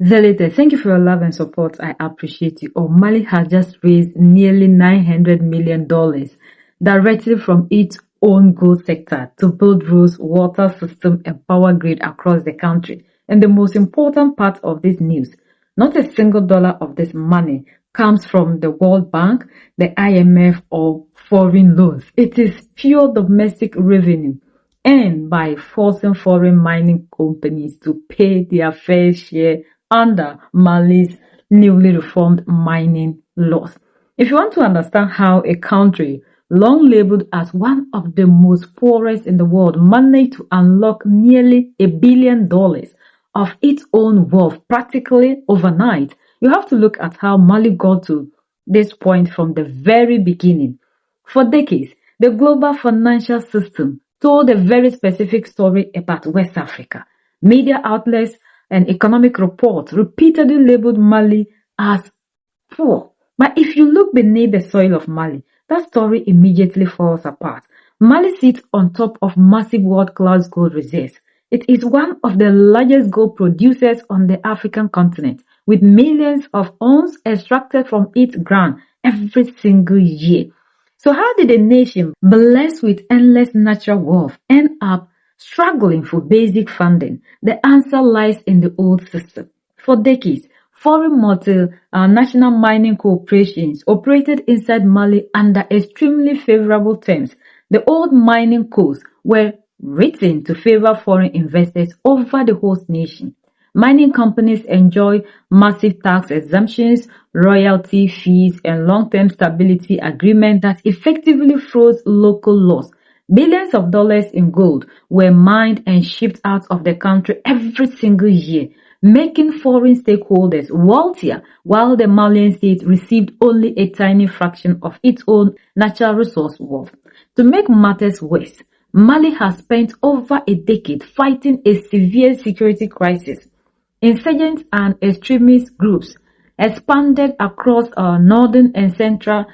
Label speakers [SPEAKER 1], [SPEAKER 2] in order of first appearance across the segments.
[SPEAKER 1] Zelite, thank you for your love and support. I appreciate you. Oh, Mali has just raised nearly $900 million directly from its own gold sector to build roads, water system, and power grid across the country. And the most important part of this news, not a single dollar of this money comes from the World Bank, the IMF, or foreign loans. It is pure domestic revenue and by forcing foreign mining companies to pay their fair share under Mali's newly reformed mining laws. If you want to understand how a country long labeled as one of the most poorest in the world managed to unlock nearly $1 billion of its own wealth practically overnight, you have to look at how Mali got to this point from the very beginning. For decades, the global financial system told a very specific story about West Africa. Media outlets and economic reports repeatedly labeled Mali as poor. But if you look beneath the soil of Mali, that story immediately falls apart. Mali sits on top of massive world-class gold reserves. It is one of the largest gold producers on the African continent, with millions of ounces extracted from its ground every single year. So how did a nation blessed with endless natural wealth end up struggling for basic funding? The answer lies in the old system. For decades, foreign multinational mining corporations operated inside Mali under extremely favorable terms. The old mining codes were written to favor foreign investors over the host nation. Mining companies enjoy massive tax exemptions, royalty fees, and long-term stability agreements that effectively froze local laws. Billions of dollars in gold were mined and shipped out of the country every single year, making foreign stakeholders wealthier, while the Malian state received only a tiny fraction of its own natural resource wealth. To make matters worse, Mali has spent over a decade fighting a severe security crisis. Insurgents and extremist groups expanded across northern and central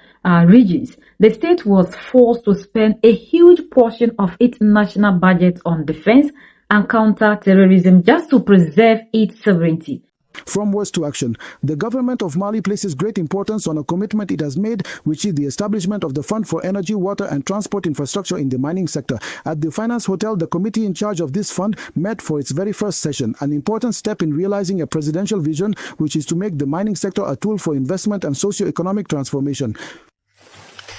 [SPEAKER 1] regions. The state was forced to spend a huge portion of its national budget on defense and counter-terrorism just to preserve its sovereignty.
[SPEAKER 2] From words to action, the government of Mali places great importance on a commitment it has made, which is the establishment of the Fund for Energy, Water and Transport Infrastructure in the mining sector. At the Finance Hotel, the committee in charge of this fund met for its very first session, an important step in realizing a presidential vision, which is to make the mining sector a tool for investment and socio-economic transformation.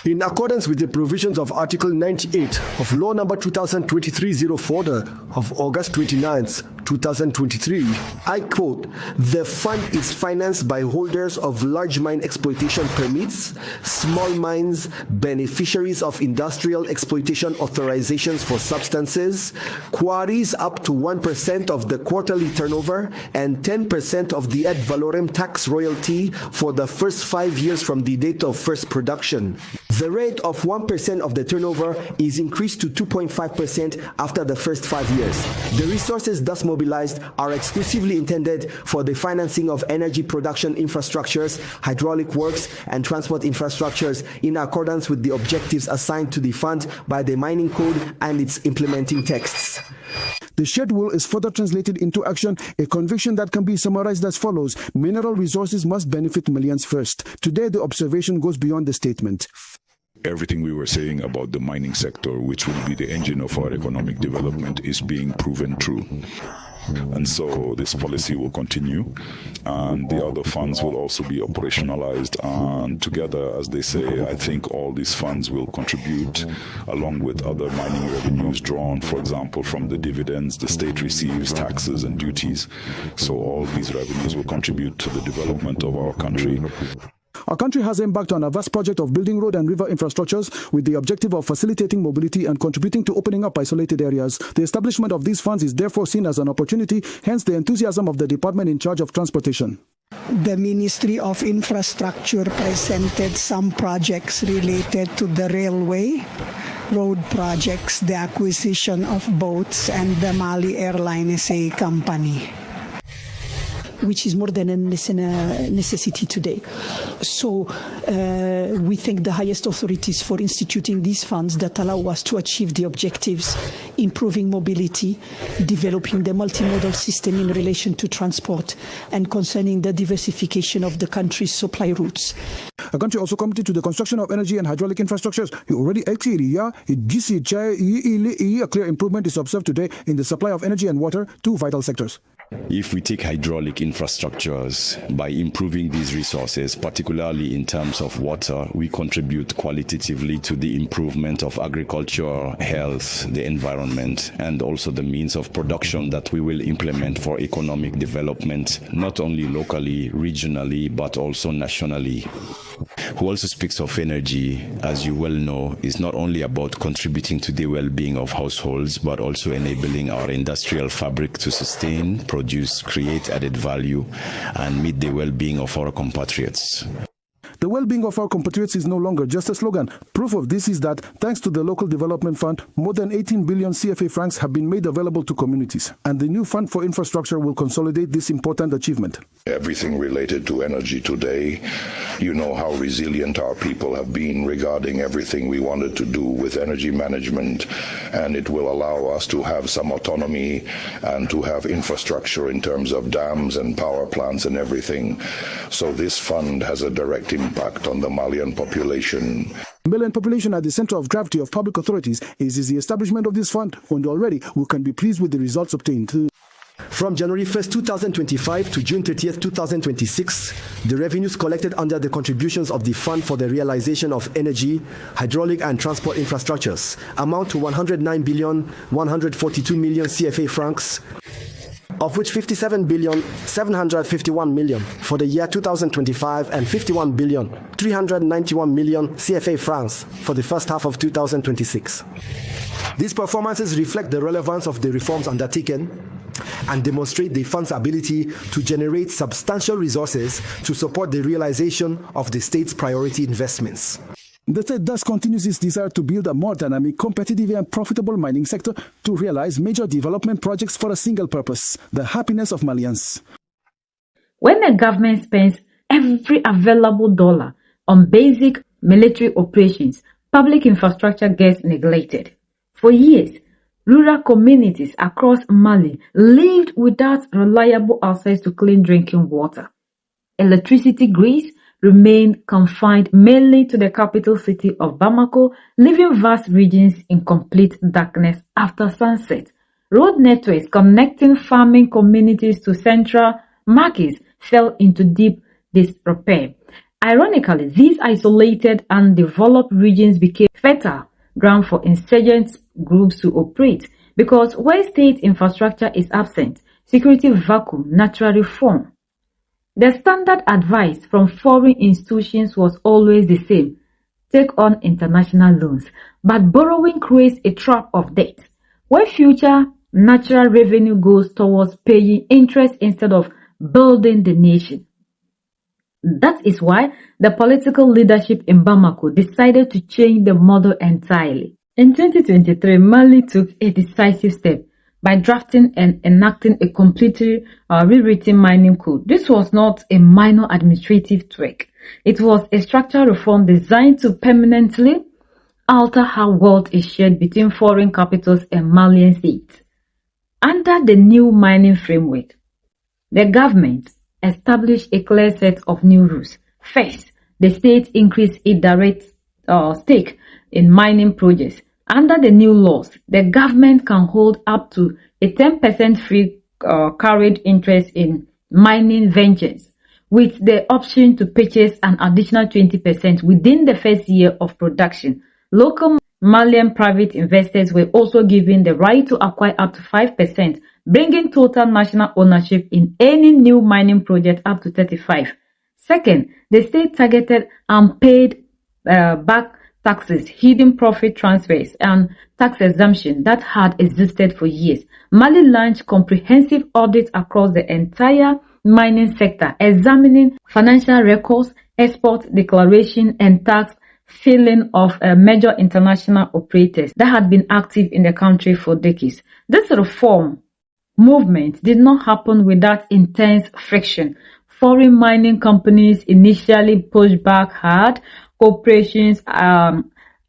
[SPEAKER 3] In accordance with the provisions of Article 98 of Law Number 2023-04 of August 29, 2023, I quote, "The fund is financed by holders of large mine exploitation permits, small mines, beneficiaries of industrial exploitation authorizations for substances, quarries up to 1% of the quarterly turnover, and 10% of the ad valorem tax royalty for the first 5 years from the date of first production. The rate of 1% of the turnover is increased to 2.5% after the first 5 years. The resources thus mobilized are exclusively intended for the financing of energy production infrastructures, hydraulic works, and transport infrastructures in accordance with the objectives assigned to the fund by the Mining Code and its implementing texts."
[SPEAKER 2] The shared will is further translated into action, a conviction that can be summarized as follows: mineral resources must benefit millions first. Today, the observation goes beyond the statement.
[SPEAKER 4] Everything we were saying about the mining sector, which will be the engine of our economic development, is being proven true. And so this policy will continue, and the other funds will also be operationalized, and together, as they say, I think all these funds will contribute, along with other mining revenues drawn, for example, from the dividends the state receives, taxes and duties. So all these revenues will contribute to the development of our country.
[SPEAKER 2] Our country has embarked on a vast project of building road and river infrastructures with the objective of facilitating mobility and contributing to opening up isolated areas. The establishment of these funds is therefore seen as an opportunity, hence the enthusiasm of the department in charge of transportation.
[SPEAKER 5] The Ministry of Infrastructure presented some projects related to the railway, road projects, the acquisition of boats, and the Mali Airline SA company. which is more than a necessity today. So we thank the highest authorities for instituting these funds that allow us to achieve the objectives, improving mobility, developing the multimodal system in relation to transport, and concerning the diversification of the country's supply routes.
[SPEAKER 2] A country also committed to the construction of energy and hydraulic infrastructures. Already a clear improvement is observed today in the supply of energy and water, two vital sectors.
[SPEAKER 6] If we take hydraulic infrastructures, by improving these resources, particularly in terms of water, we contribute qualitatively to the improvement of agriculture, health, the environment, and also the means of production that we will implement for economic development, not only locally, regionally, but also nationally. Who also speaks of energy, as you well know, is not only about contributing to the well-being of households, but also enabling our industrial fabric to sustain, produce, create added value, and meet the well-being of our compatriots.
[SPEAKER 2] The well-being of our compatriots is no longer just a slogan. Proof of this is that, thanks to the Local Development Fund, more than 18 billion CFA francs have been made available to communities, and the new fund for infrastructure will consolidate this important achievement.
[SPEAKER 7] Everything related to energy today, you know how resilient our people have been regarding everything we wanted to do with energy management, and it will allow us to have some autonomy and to have infrastructure in terms of dams and power plants and everything. So this fund has a direct impact on the Malian population.
[SPEAKER 2] Malian population at the center of gravity of public authorities is the establishment of this fund, and already we can be pleased with the results obtained.
[SPEAKER 3] From January 1st, 2025 to June 30th, 2026, the revenues collected under the contributions of the Fund for the Realization of Energy, Hydraulic and Transport Infrastructures amount to 109,142,000,000 CFA francs, of which 57,751,000,000 for the year 2025 and 51,391,000,000 CFA francs for the first half of 2026. These performances reflect the relevance of the reforms undertaken and demonstrate the fund's ability to generate substantial resources to support the realization of the state's priority investments.
[SPEAKER 2] The state thus continues its desire to build a more dynamic, competitive and profitable mining sector to realize major development projects for a single purpose, the happiness of Malians.
[SPEAKER 1] When the government spends every available dollar on basic military operations, public infrastructure gets neglected. For years, rural communities across Mali lived without reliable access to clean drinking water. Electricity grids remained confined mainly to the capital city of Bamako, leaving vast regions in complete darkness after sunset. Road networks connecting farming communities to central markets fell into deep disrepair. Ironically, these isolated and developed regions became fertile ground for insurgent groups to operate, because where state infrastructure is absent, security vacuum naturally forms. The standard advice from foreign institutions was always the same: take on international loans. But borrowing creates a trap of debt, where future natural revenue goes towards paying interest instead of building the nation. That is why the political leadership in Bamako decided to change the model entirely. In 2023, Mali took a decisive step by drafting and enacting a completely rewritten mining code. This was not a minor administrative tweak. It was a structural reform designed to permanently alter how wealth is shared between foreign capitals and Malian states. Under the new mining framework, the government established a clear set of new rules. First, the state increased its direct stake in mining projects. Under the new laws, the government can hold up to a 10% free carried interest in mining ventures, with the option to purchase an additional 20% within the first year of production. Local Malian private investors were also given the right to acquire up to 5%, bringing total national ownership in any new mining project up to 35%. Second, the state targeted unpaid back taxes, hidden profit transfers, and tax exemption that had existed for years. Mali launched comprehensive audits across the entire mining sector, examining financial records, export declaration, and tax filing of major international operators that had been active in the country for decades. This reform movement did not happen without intense friction. Foreign mining companies initially pushed back hard. Corporations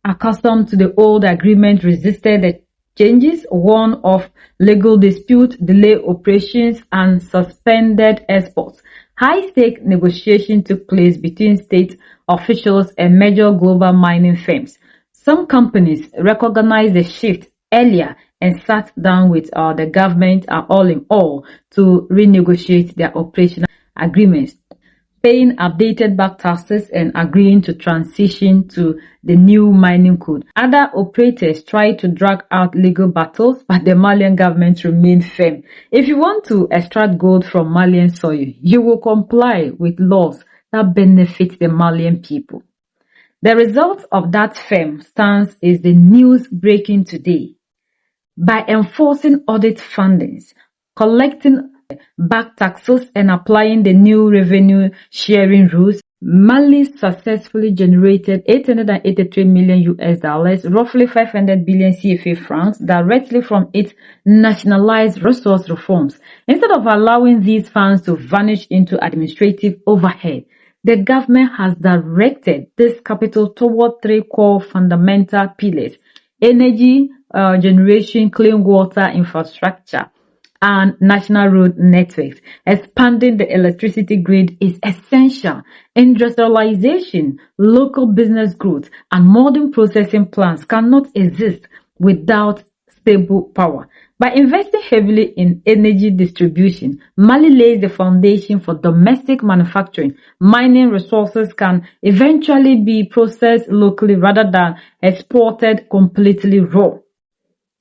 [SPEAKER 1] accustomed to the old agreement resisted the changes, warned of legal dispute, delayed operations, and suspended exports. High-stake negotiations took place between state officials and major global mining firms. Some companies recognized the shift earlier and sat down with the government all in all to renegotiate their operational agreements, paying updated back taxes and agreeing to transition to the new mining code. Other operators tried to drag out legal battles, but the Malian government remained firm. If you want to extract gold from Malian soil, you will comply with laws that benefit the Malian people. The result of that firm stance is the news breaking today. By enforcing audit findings, collecting back taxes and applying the new revenue sharing rules, Mali successfully generated 883 million US dollars, roughly 500 billion CFA francs, directly from its nationalized resource reforms. Instead of allowing these funds to vanish into administrative overhead, the government has directed this capital toward three core fundamental pillars: energy generation, clean water infrastructure, and national road networks. Expanding the electricity grid is essential. Industrialization, local business growth, and modern processing plants cannot exist without stable power. By investing heavily in energy distribution, Mali lays the foundation for domestic manufacturing. Mining resources can eventually be processed locally rather than exported completely raw.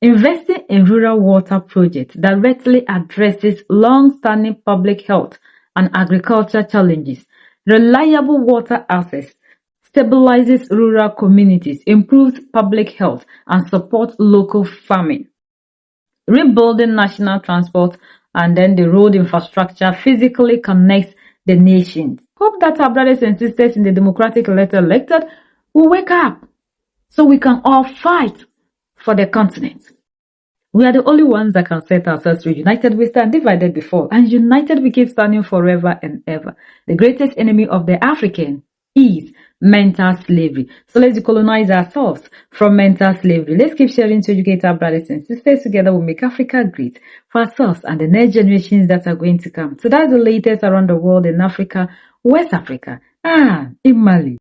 [SPEAKER 1] Investing in rural water projects directly addresses long-standing public health and agriculture challenges. Reliable water access stabilizes rural communities, improves public health, and supports local farming. Rebuilding national transport and then the road infrastructure physically connects the nations. Hope that our brothers and sisters in the democratic elected will wake up so we can all fight for the continent. We are the only ones that can set ourselves free. United we stand, divided we fall, and united we keep standing forever and ever. The greatest enemy of the African is mental slavery. So let's decolonize ourselves from mental slavery. Let's keep sharing to educate our brothers and sisters. Together we'll make Africa great for ourselves and the next generations that are going to come. So that's the latest around the world in Africa, West Africa, and in Mali.